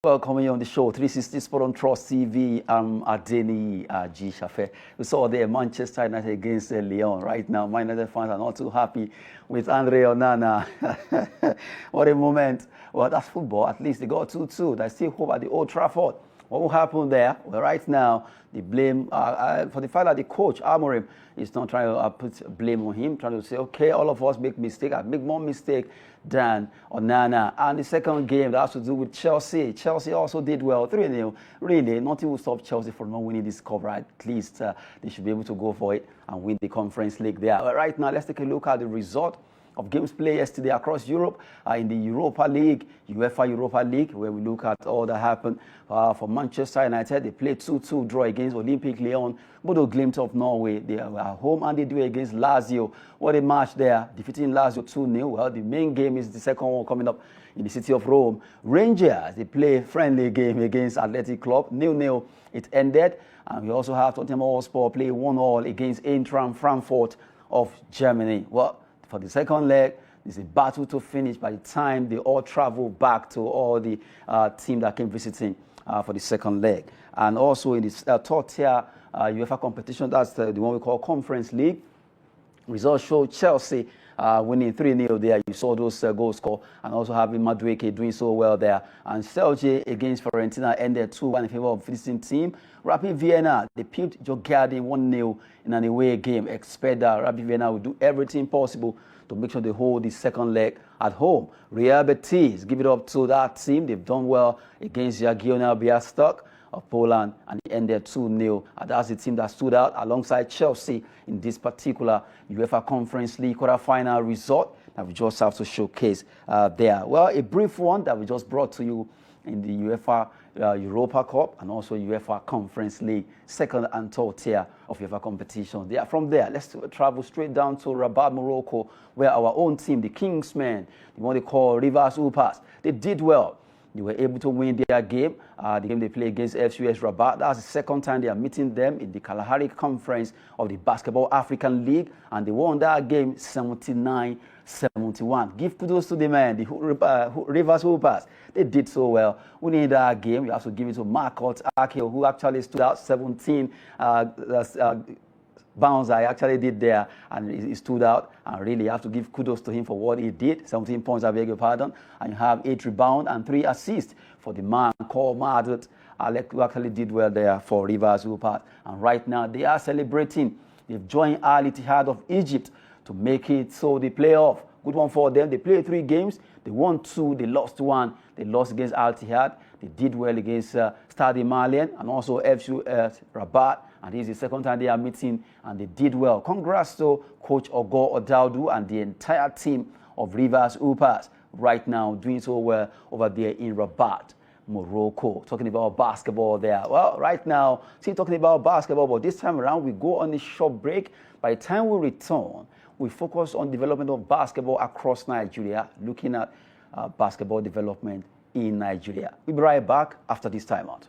Welcome you on the show, 360 Sport on Trust TV. I'm Adeni G. Shafe. We saw there Manchester United against Lyon. Right now, Man United fans are not too happy with Andre Onana. What a moment. Well, that's football. At least they got 2-2. They still hope at the Old Trafford. What will happen there? Well, right now, the blame for the fact that the coach, Amorim, is not trying to put blame on him, trying to say, okay, all of us make mistakes. I make more mistake than Onana. And the second game, that has to do with Chelsea. Chelsea also did well, 3-0. Really, nothing will stop Chelsea from not winning this cup, right? At least they should be able to go for it and win the Conference League there. But right now, let's take a look at the result of games played yesterday across Europe in the Europa League, UEFA Europa League, where we look at all that happened. For Manchester United, they played 2-2 draw against Olympic Lyon. Bodo Glimt of Norway, they were at home and they do it against Lazio. What a match there, defeating Lazio 2-0. Well, the main game is the second one coming up in the city of Rome. Rangers, they play a friendly game against Athletic Club, 0-0. It ended. And we also have Tottenham Hotspur play 1-1 against Eintracht Frankfurt of Germany. Well, for the second leg, it's a battle to finish by the time they all travel back to all the team that came visiting for the second leg. And also in the third tier UEFA competition, that's the one we call Conference League. Results show Chelsea winning 3-0 there. You saw those goals scored, and also having Madueke doing so well there. And Celje against Fiorentina ended 2-1 in favor of visiting team. Rapid Vienna, they pipped Djurgården 1-0 in an away game. Expect that Rapid Vienna will do everything possible to make sure they hold the second leg at home. Real Betis, give it up to that team. They've done well against Jagiellona Białystok of Poland, and it ended 2-0. And that's the team that stood out alongside Chelsea in this particular UEFA Conference League quarter-final result that we just have to showcase there. Well, a brief one that we just brought to you in the UEFA Europa Cup and also UEFA Conference League, second and third tier of UEFA competition. From there, let's travel straight down to Rabat, Morocco, where our own team, the Kingsmen, the one they call Rivers Upas, they did well. They were able to win their game, the game they play against FCS Rabat. That's the second time they are meeting them in the Kalahari Conference of the Basketball African League, and they won that game 79-71. Give kudos to the man, the Rivers Hoopers. They did so well. Winning that game, you have to give it to Marcot Akio, who actually stood out 17 bounce I actually did there, and he stood out, and really you have to give kudos to him for what he did. 17 points, I beg your pardon, and you have 8 rebounds and 3 assists for the man called Madut Alec, who actually did well there for Rivers Upat. And right now they are celebrating. They've joined Al Ittihad of Egypt to make it so they play off. Good one for them. They played 3 games. They won 2. They lost 1. They lost against Al Ittihad. They did well against Stade Malien and also FCS Rabat. And this is the second time they are meeting, and they did well. Congrats to Coach Ogo Odaudu and the entire team of Rivers Upas right now doing so well over there in Rabat, Morocco. Talking about basketball there. Well, right now, still talking about basketball, but this time around we go on a short break. By the time we return, we focus on development of basketball across Nigeria, looking at basketball development in Nigeria. We'll be right back after this timeout.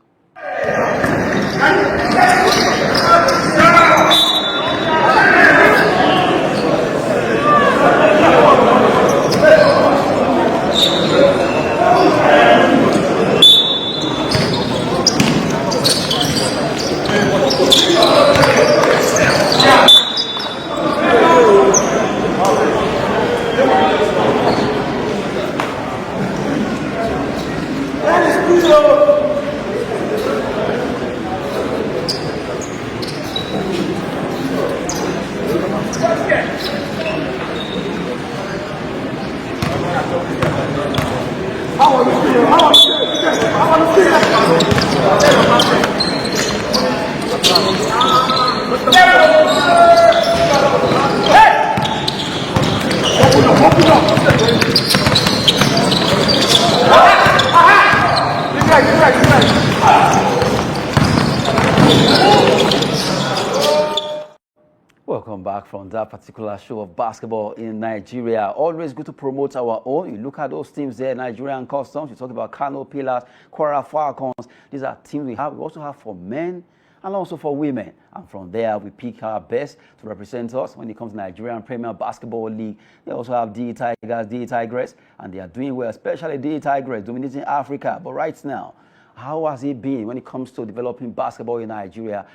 Welcome back from that particular show of basketball in Nigeria. Always good to promote our own. You look at those teams there, Nigerian Customs. You talk about Kano Pillars, Kwara Falcons. These are teams we have. We also have for men and also for women. And from there, we pick our best to represent us when it comes to Nigerian Premier Basketball League. They also have DE Tigers, DE Tigress, and they are doing well, especially DE Tigress, dominating Africa. But right now, how has it been when it comes to developing basketball in Nigeria?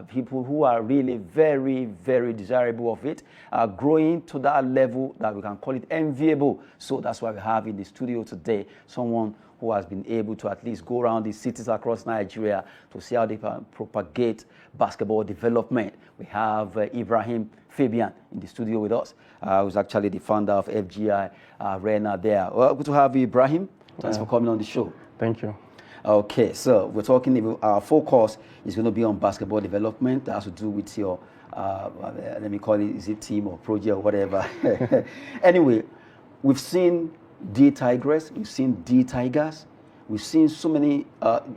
People who are really very, very desirable of it are growing to that level that we can call it enviable. So that's why we have in the studio today someone who has been able to at least go around the cities across Nigeria to see how they can propagate basketball development. We have Ibrahim Fabian in the studio with us, who's actually the founder of FGI Arena there. Well, good to have you, Ibrahim. Thanks for coming on the show. Thank you. Okay, so we're talking about our focus is going to be on basketball development. That has to do with your, let me call it, is it team or project or whatever. Anyway, we've seen DE Tigress, we've seen DE Tigers, we've seen so many,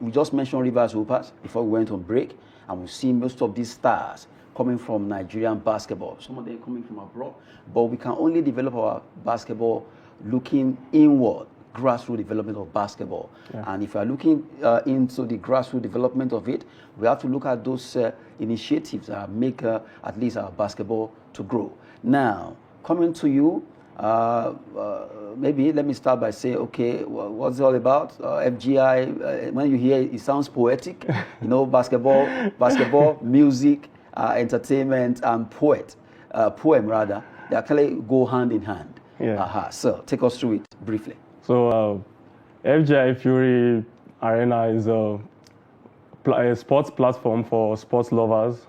we just mentioned Rivers Hoopers before we went on break, and we've seen most of these stars coming from Nigerian basketball, some of them coming from abroad, but we can only develop our basketball looking inward. Grassroots development of basketball. Yeah. And if we are looking into the grassroots development of it, we have to look at those initiatives that make at least our basketball to grow. Now, coming to you, maybe let me start by saying, okay, what's it all about? FGI, when you hear it, it sounds poetic. You know, basketball, music, entertainment, and poem rather, they actually go hand in hand. Yeah. So take us through it briefly. So FGI Fury Arena is a sports platform for sports lovers.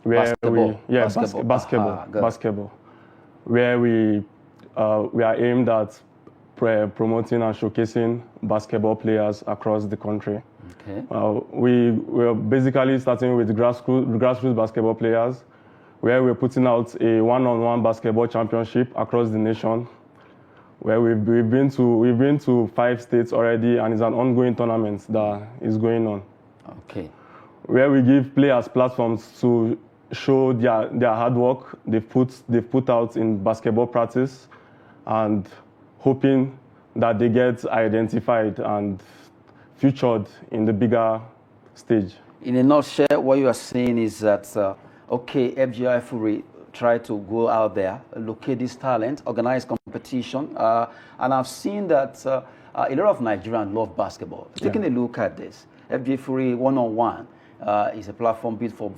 Where basketball. Where we are aimed at promoting and showcasing basketball players across the country. Okay. We're basically starting with grassroots basketball players, where we're putting out a one-on-one basketball championship across the nation, where we've been to 5 states already, and it's an ongoing tournament that is going on. Okay. Where we give players platforms to show their hard work they've put out in basketball practice, and hoping that they get identified and featured in the bigger stage. In a nutshell, what you are saying is that okay, FGI Fury try to go out there, locate this talent, organize competition, and I've seen that a lot of Nigerians love basketball. Yeah. Taking a look at this, FGI Fury one-on-one is a platform built for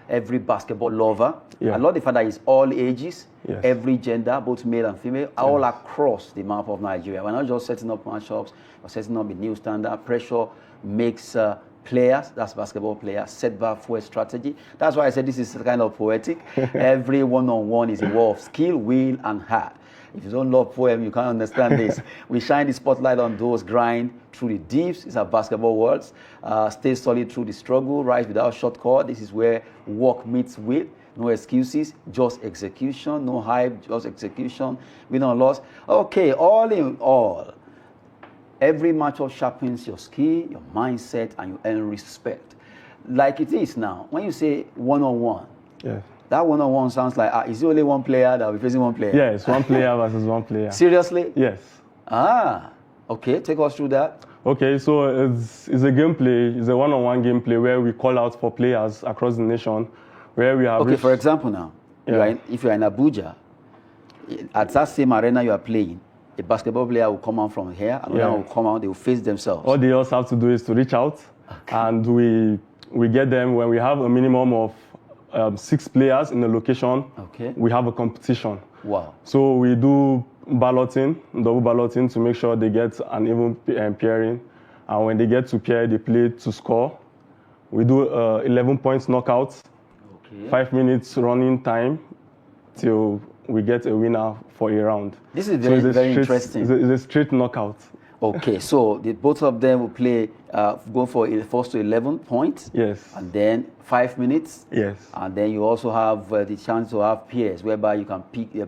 every basketball lover. Yeah. I love the fact that it's all ages, yes, every gender, both male and female, all across the map of Nigeria. We're not just setting up matchups, we're setting up a new standard. Pressure makes players, that's basketball players, set back for a strategy. That's why I said this is kind of poetic. Every one-on-one is a war of skill, will, and heart. If you don't love poem, you can't understand this. We shine the spotlight on those grind through the deeps. These are basketball words. Stay solid through the struggle, rise without shortcut. This is where work meets will. No excuses, just execution. No hype, just execution. Win or loss. Okay, all in all, every matchup sharpens your skill, your mindset, and you earn respect. Like it is now. When you say one-on-one, yeah, that one-on-one sounds like, is it only one player that will be facing one player? Yes, one player versus one player. Seriously? Yes. Okay, take us through that. Okay, so it's a gameplay, it's a one-on-one gameplay where we call out for players across the nation, where we have... Okay, for example now, yeah, if you're in Abuja, at that same arena you are playing, a basketball player will come out from here, and another will come out, they will face themselves. All they also have to do is to reach out, and we get them when we have a minimum of 6 players in a location. Okay. We have a competition. Wow. So we do balloting, double balloting, to make sure they get an even pairing. And when they get to pair, they play to score. We do 11 points knockouts, 5 minutes running time till we get a winner for a round. This is very interesting. It's a straight knockout. Okay, so both of them will play, go for first to 11 points. Yes. And then 5 minutes. Yes. And then you also have the chance to have pairs whereby you can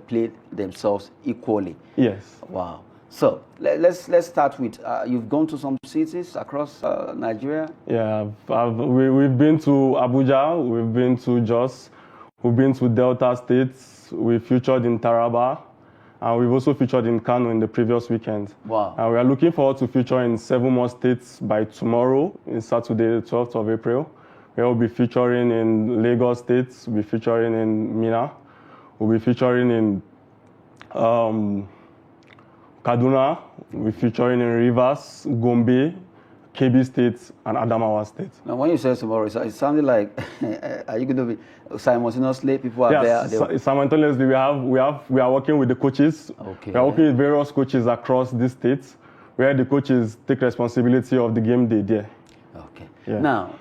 play themselves equally. Yes. Wow. So let's start with, you've gone to some cities across Nigeria? Yeah, we've been to Abuja, we've been to Jos, we've been to Delta States, we featured in Taraba, and we've also featured in Kano in the previous weekend. Wow. And we are looking forward to feature in 7 more states by tomorrow, in Saturday, the 12th of April, where we'll be featuring in Lagos State, we'll be featuring in Mina, we'll be featuring in Kaduna, we'll be featuring in Rivers, Gombe, Kebbi State, and Adamawa State. Now, when you say tomorrow, it sounded like, are you going to be simultaneously? People are there. Simultaneously, we are working with the coaches. Okay. We are working with various coaches across the states, where the coaches take responsibility of the game day there. Okay. Yeah. Now,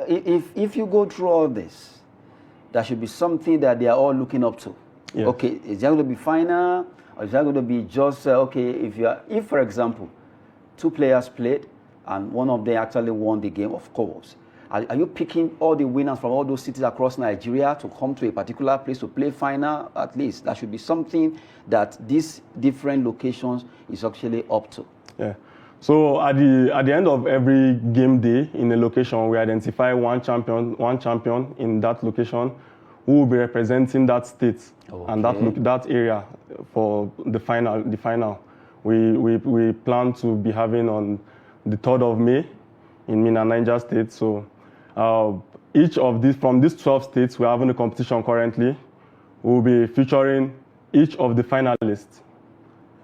if you go through all this, there should be something that they are all looking up to. Yes. Okay, is that going to be final, or is that going to be just okay? If for example, two players played and one of them actually won the game, of course, are you picking all the winners from all those cities across Nigeria to come to a particular place to play final? At least that should be something that these different locations is actually up to. Yeah. So at the end of every game day in a location, we identify one champion in that location who will be representing that state and that area for the final. We plan to be having on the 3rd of May in Mina, Niger State. So each of these, from these 12 states, we're having a competition currently. We'll be featuring each of the finalists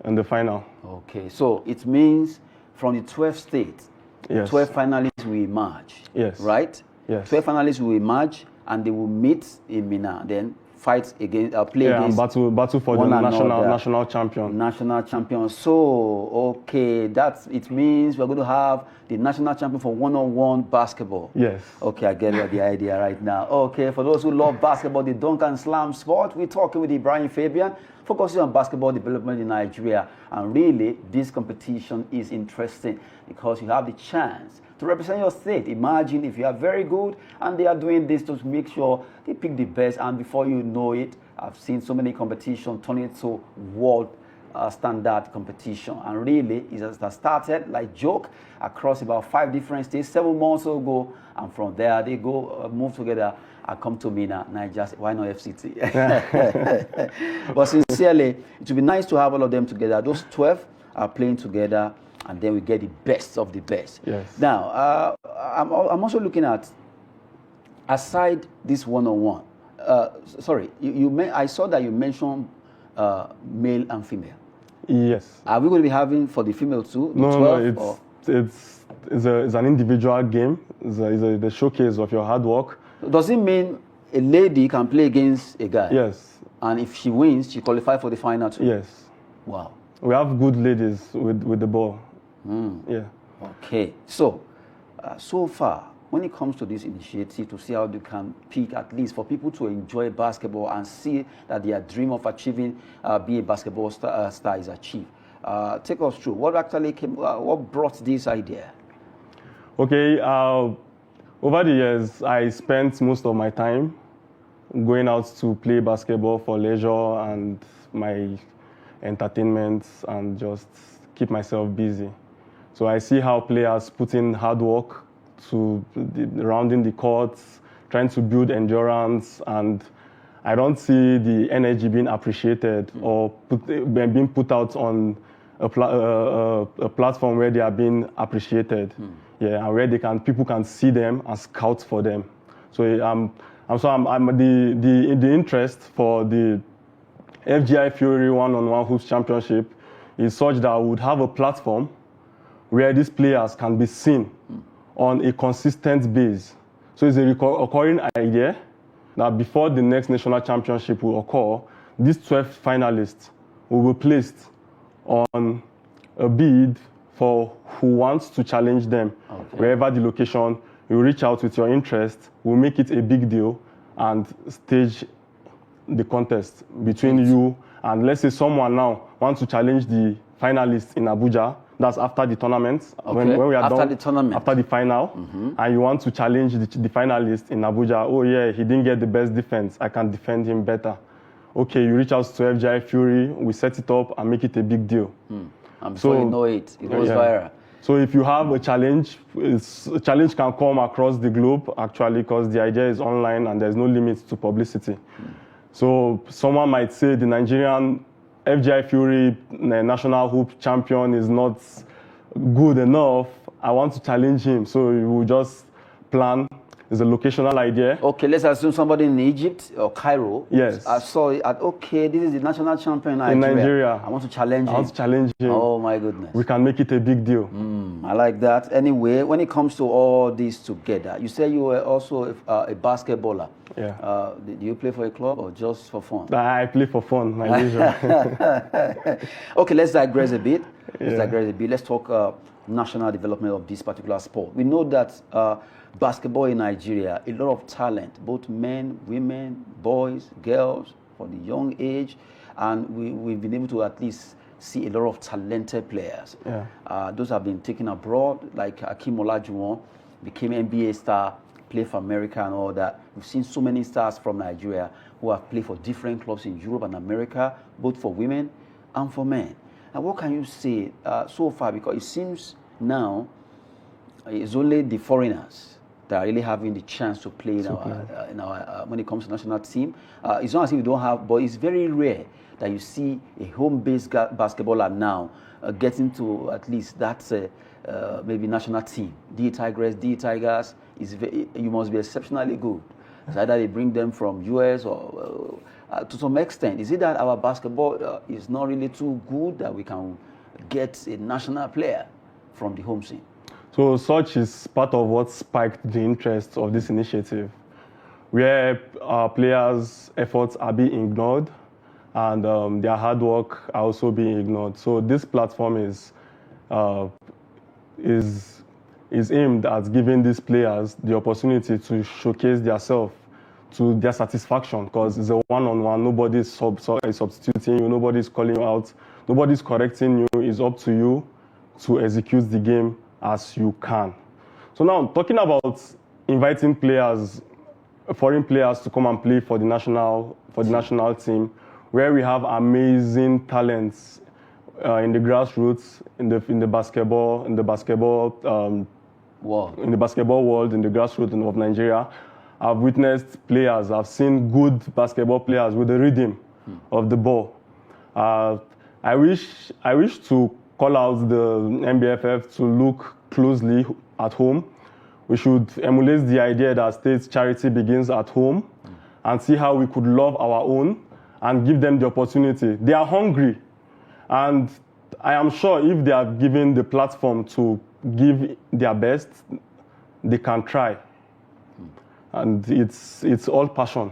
in the final. Okay, so it means from the 12 states, yes, 12 finalists will emerge. Yes. Right? Yes. 12 finalists will emerge and they will meet in Mina, then fight against, play against. And battle for the national champion. National champion. So, okay, it means we're going to have the national champion for one-on-one basketball. Yes. Okay, I get the idea right now. Okay, for those who love basketball, the dunk and slam sport, we're talking with Ibrahim Fabian, focusing on basketball development in Nigeria. And really, this competition is interesting because you have the chance to represent your state. Imagine if you are very good and they are doing this to make sure they pick the best, and before you know it, I've seen so many competitions turn into world standard competition. And really, it has started like joke across about 5 different states 7 months ago, and from there they go move together and come to Mina, Niger. Why not FCT? But sincerely, it would be nice to have all of them together. Those 12 are playing together, and then we get the best of the best. Yes. Now, I'm also looking at, aside this one-on-one, sorry, I saw that you mentioned male and female. Yes. Are we going to be having for the female too? No, it's an individual game. It's the showcase of your hard work. Does it mean a lady can play against a guy? Yes. And if she wins, she qualifies for the final too? Yes. Wow. We have good ladies with the ball. Yeah. Okay. So, so far, when it comes to this initiative, to see how they can pick, at least for people to enjoy basketball and see that their dream of achieving, be a basketball star is achieved. Take us through what actually came, what brought this idea? Okay. Over the years, I spent most of my time going out to play basketball for leisure and my entertainment and just keep myself busy. So I see how players put in hard work to rounding the courts, trying to build endurance, and I don't see the energy being appreciated or being put out on a platform where they are being appreciated. Yeah, and where people can see them and scout for them. So the interest for the FGI Fury one-on-one hoops championship is such that we would have a platform where these players can be seen on a consistent base. So it's a recurring idea that before the next national championship will occur, these 12 finalists will be placed on a bid for who wants to challenge them. Okay. Wherever the location, you reach out with your interest, we'll make it a big deal and stage the contest between you and, let's say, someone now wants to challenge the finalists in Abuja. That's after the tournament. Okay. When we are after done, the tournament. after the final, and you want to challenge the finalist in Abuja. Oh yeah, he didn't get the best defense. I can defend him better. Okay, you reach out to FGI Fury. We set it up and make it a big deal. And before you know it, it goes viral. So if you have a challenge, a challenge can come across the globe actually, because the idea is online and there's no limit to publicity. So someone might say the Nigerian FGI Fury national hoop champion is not good enough. I want to challenge him. So you will just plan It's a locational idea. Okay, let's assume somebody in Egypt or Cairo. Yes. I saw it at, okay, this is the national champion in Nigeria. In Nigeria. I want to challenge him. I want to challenge him. Oh my goodness. We can make it a big deal. I like that. Anyway, when it comes to all this together, you say you were also a basketballer. Yeah. Do you play for a club or just for fun? I play for fun, my leisure. Okay, let's digress a bit. Let's talk national development of this particular sport. We know that basketball in Nigeria, a lot of talent, both men, women, boys, girls, for the young age, and we've been able to at least see a lot of talented players. Yeah. Those have been taken abroad, like Akeem Olajuwon, became NBA star, played for America and all that. We've seen so many stars from Nigeria who have played for different clubs in Europe and America, both for women and for men. And what can you say so far? Because it seems now it's only the foreigners that are really having the chance to play in our when it comes to national team. It's not as if we don't have, but it's very rare that you see a home-based basketballer now getting to at least that maybe national team. D Tigers, you must be exceptionally good. It's either they bring them from US or to some extent. Is it that our basketball is not really too good that we can get a national player from the home scene? So such is part of what spiked the interest of this initiative, where our players' efforts are being ignored and their hard work are also being ignored. So this platform is aimed at giving these players the opportunity to showcase themselves to their satisfaction, because it's a one-on-one. Nobody's substituting you, nobody's calling you out, nobody's correcting you. It's up to you to execute the game as you can. So now, talking about inviting players, foreign players, to come and play for the national team, where we have amazing talents in the grassroots, in the basketball world, in the grassroots of Nigeria. I've witnessed players. I've seen good basketball players with the rhythm of the ball. I wish to call out the NBFF to look closely at home. We should emulate the idea that state charity begins at home and see how we could love our own and give them the opportunity. They are hungry, and I am sure if they are given the platform to give their best, they can try. And it's all passion.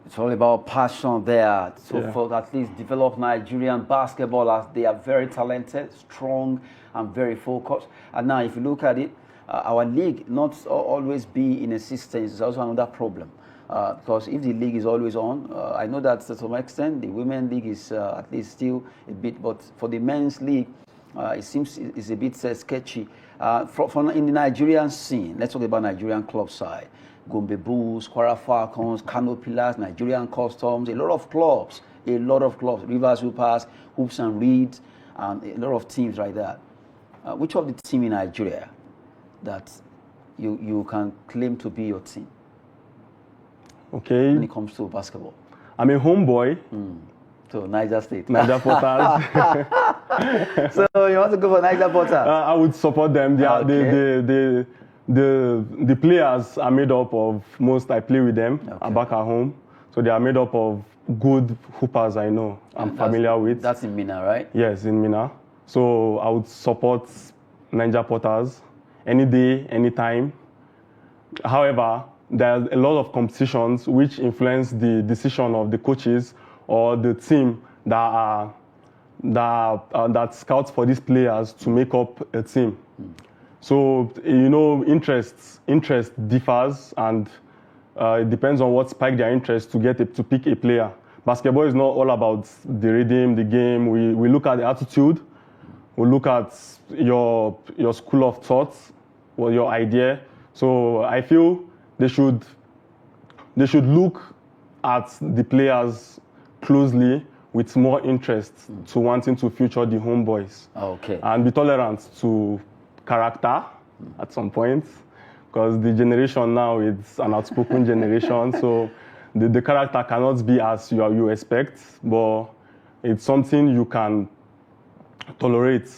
It's all about passion there. So for at least develop Nigerian basketball, as they are very talented, strong, and very focused. And now if you look at it, our league not always be in existence is also another problem. Because if the league is always on, I know that to some extent the women's league is at least still a bit, but for the men's league, it seems it's a bit sketchy. In the Nigerian scene, let's talk about Nigerian club side. Gombe Bulls, Kwara Falcons, Kano Pillars, Nigerian Customs, a lot of clubs, Rivers Hoopers, Hoops and Reeds, and a lot of teams like that. Which of the team in Nigeria that you can claim to be your team? Okay. When it comes to basketball. I'm a homeboy. So Niger State. Niger Porters. So you want to go for Niger Porters? I would support them. The players are made up of I play with them back at home. So they are made up of good hoopers I know, I'm familiar with. That's in Mina, right? Yes, in Mina. So I would support Niger Porters any day, anytime. However, there are a lot of competitions which influence the decision of the coaches or the team that scouts for these players to make up a team. So, interest differs, and it depends on what spikes their interest to pick a player. Basketball is not all about the rhythm, the game. We look at the attitude. We look at your school of thought or your idea. So I feel they should look at the players closely with more interest to wanting to feature the homeboys. Okay. And be tolerant to character at some point, because the generation now is an outspoken generation, so the character cannot be as you expect, but it's something you can tolerate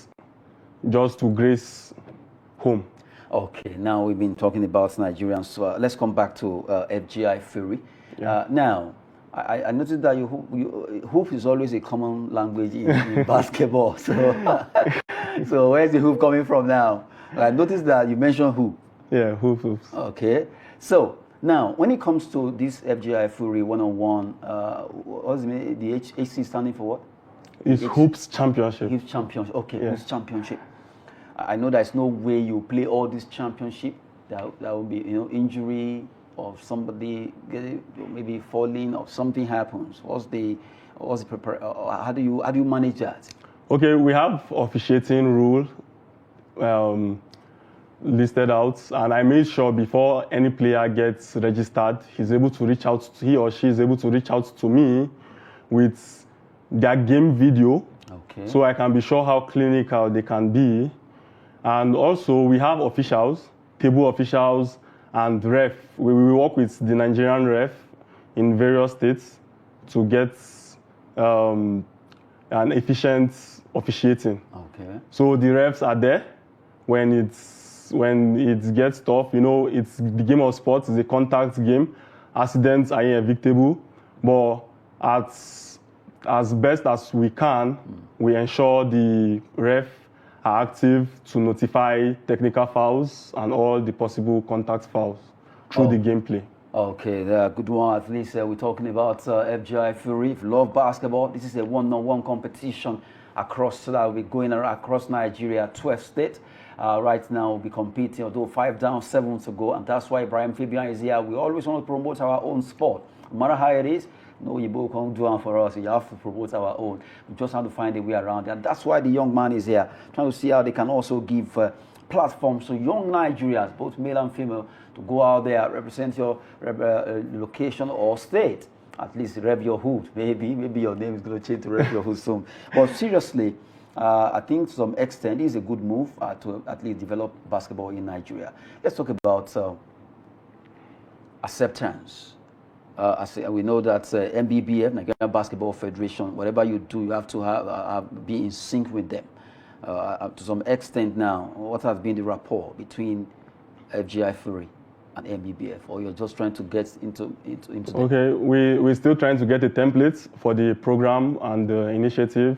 just to grace home. Okay, now we've been talking about Nigerians, so let's come back to FGI Fury. Yeah. Now, I noticed that hoop is always a common language in basketball. So, so where's the hoop coming from now? I noticed that you mentioned hoop. Yeah, hoops. Okay, so now when it comes to this FGI Fury one-on-one, what's the HC standing for what? It's Hoops Championship. Hoops Championship. Okay, Yeah. Hoops Championship. I know there's no way you play all this championship. That will be injury or somebody maybe falling or something happens. How do you manage that? Okay, we have officiating rule listed out, and I made sure before any player gets registered, he or she is able to reach out to me with their game video, okay, so I can be sure how clinical they can be. And also we have officials, table officials, and ref. We work with the Nigerian ref in various states to get an efficient officiating. Okay. So the refs are there when it gets tough. It's the game of sports. It's a contact game. Accidents are inevitable, but as best as we can, we ensure the ref are active to notify technical fouls and all the possible contact fouls through the gameplay. Okay, good one. At least we're talking about FGI Fury. If you love basketball, this is a one-on-one competition across that will be going across Nigeria, 12 states. Right now, we'll be competing, although 5 down, 7 to go, and that's why Brian Fabian is here. We always want to promote our own sport, no matter how it is. No, you both can't do it for us. You have to promote our own. We just have to find a way around it. And that's why the young man is here, trying to see how they can also give platforms to young Nigerians, both male and female, to go out there, represent your location or state. At least rep your hood. Maybe your name is going to change to rep your hood soon. But seriously, I think to some extent, it is a good move to at least develop basketball in Nigeria. Let's talk about acceptance. We know that MBBF, Nigerian Basketball Federation, whatever you do, you have to be in sync with them. To some extent now, what has been the rapport between FGI Fury and MBBF, or you're just trying to get into them? Okay, we're still trying to get a template for the program and the initiative.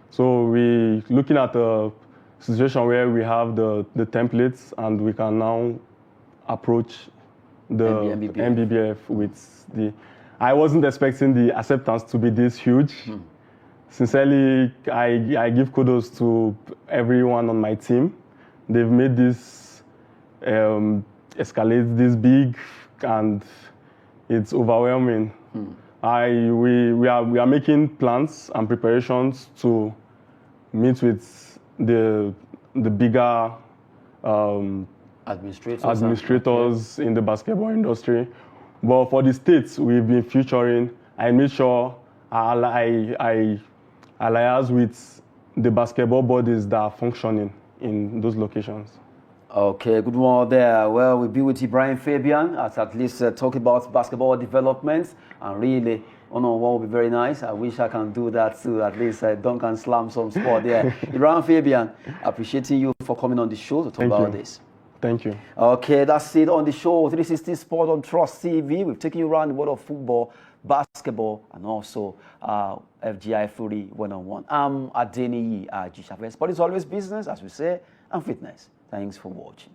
So we're looking at a situation where we have the templates and we can now approach the MBBF with the... I wasn't expecting the acceptance to be this huge. Sincerely, I give kudos to everyone on my team. They've made this escalate this big, and it's overwhelming. We are making plans and preparations to meet with the bigger administrators in the basketball industry. But for the states we've been featuring, I made sure I liaise with the basketball bodies that are functioning in those locations. Okay, good one there. Well, we'll be with you, Brian Fabian, at least talk about basketball developments, and really, one-on-one will be very nice. I wish I can do that too, at least dunk and slam some sport there. Brian Fabian, appreciating you for coming on the show to talk about this. Thank you. Okay, that's it on the show, 360 Sport on Trust TV. We've taken you around the world of football, basketball, and also FGI Fury one-on-one. I'm Adeniyi Ajishafe. Sport is always business, as we say, and fitness. Thanks for watching.